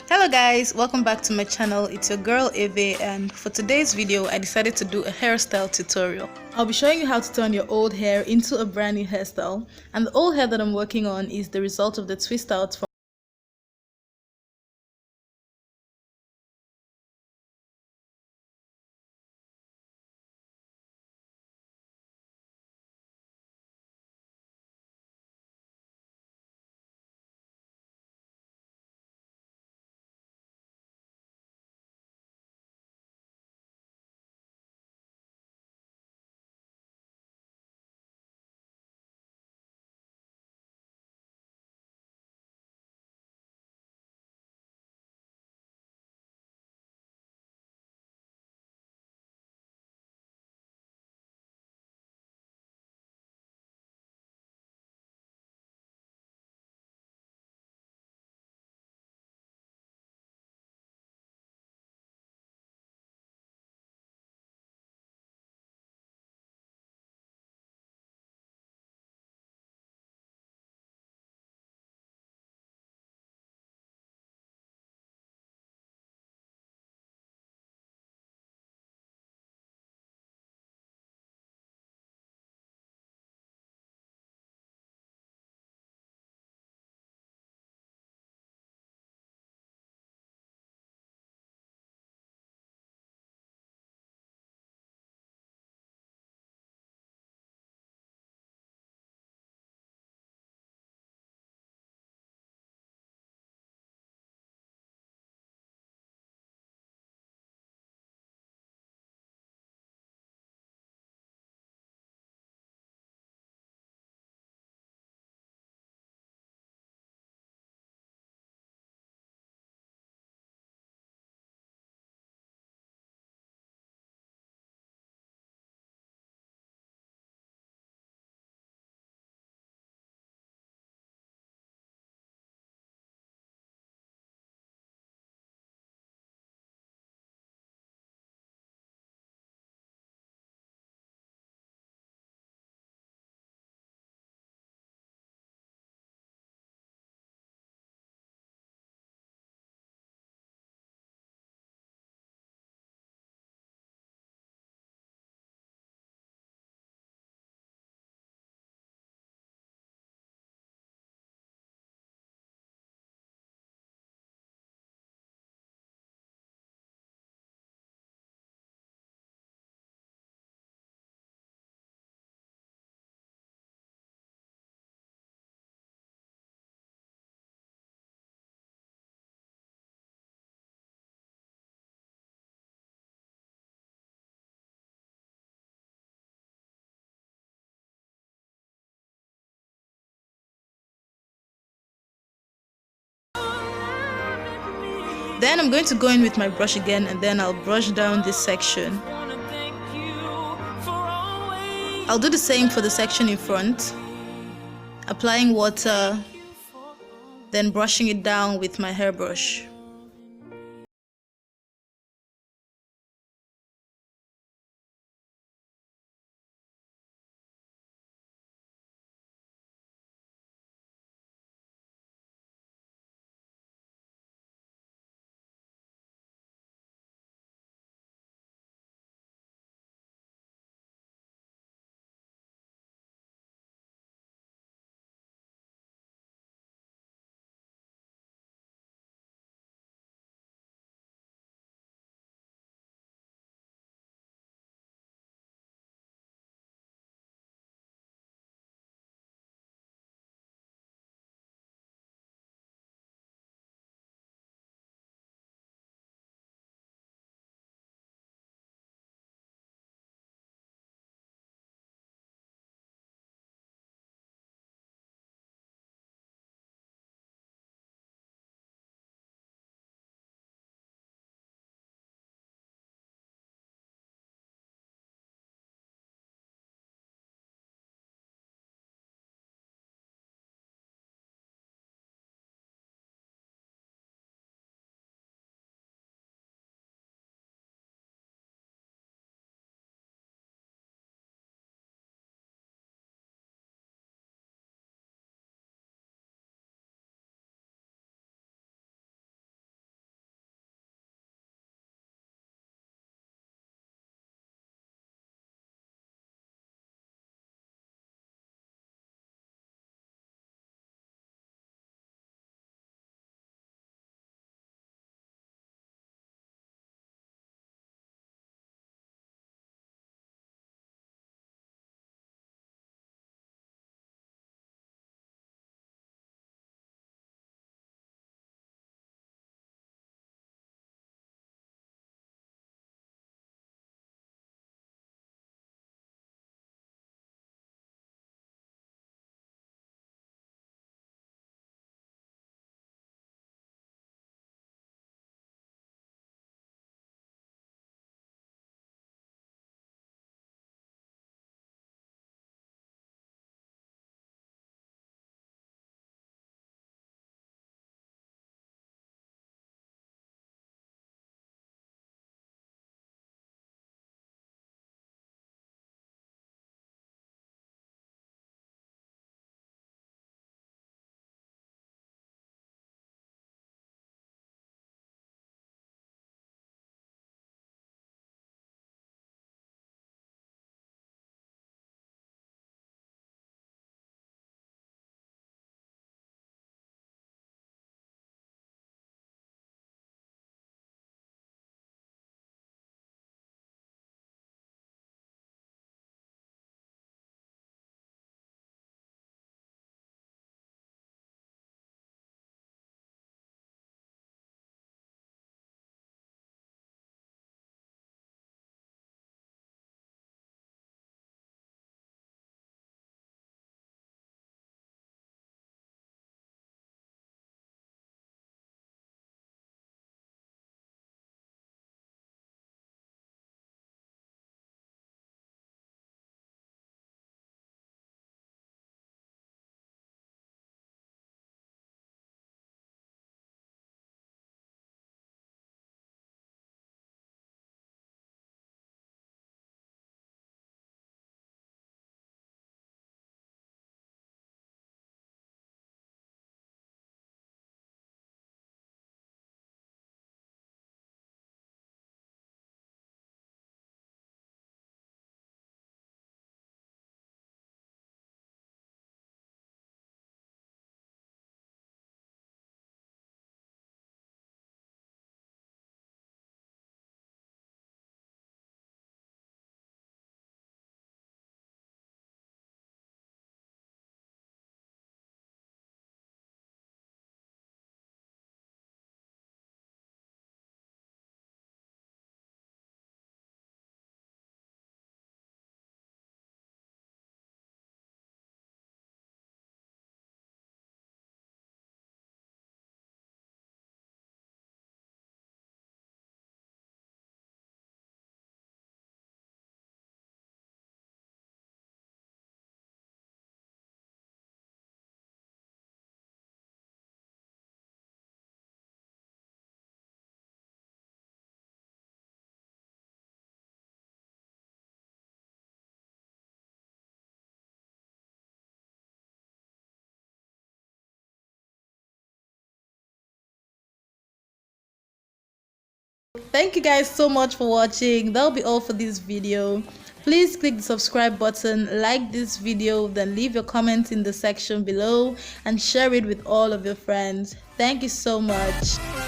Hello guys, welcome back to my channel. It's your girl Eve, and for today's video I decided to do a hairstyle tutorial. I'll be showing you how to turn your old hair into a brand new hairstyle, and the old hair that I'm working on is the result of the twist out from Then I'm going to go in with my brush again, and then I'll brush down this section. I'll do the same for the section in front, applying water, then brushing it down with my hairbrush. Thank you guys so much for watching. That'll be all for this video. Please click the subscribe button, like this video, then leave your comments in the section below and share it with all of your friends. Thank you so much.